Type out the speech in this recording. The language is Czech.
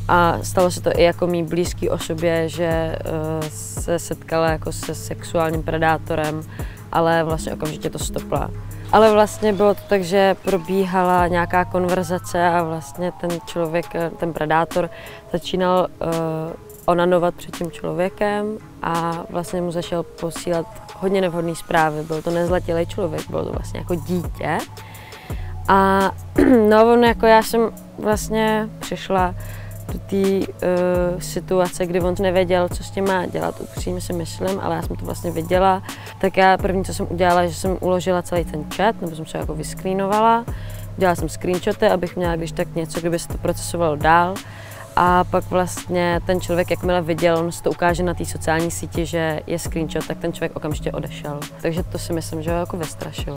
A stalo se to i jako mý blízký osobě, že se setkala jako se sexuálním predátorem, ale vlastně okamžitě to stopla. Ale vlastně bylo to tak, že probíhala nějaká konverzace a vlastně ten člověk, ten predátor, začínal onanovat před tím člověkem a vlastně mu začal posílat hodně nevhodné zprávy. Byl to nezletilý člověk, bylo to vlastně jako dítě. A no, jako já jsem vlastně přišla do té situace, kdy on nevěděl, co s tím má dělat, upřímně si myslím, ale já jsem to vlastně viděla. Tak já první, co jsem udělala, že jsem uložila celý ten chat, nebo jsem se jako vyscreenovala. Udělala jsem screenshoty, abych měla když tak něco, kdyby se to procesovalo dál. A pak vlastně ten člověk, jakmile viděl, on se to ukáže na té sociální síti, že je screenshot, tak ten člověk okamžitě odešel. Takže to si myslím, že ho jako vystrašilo.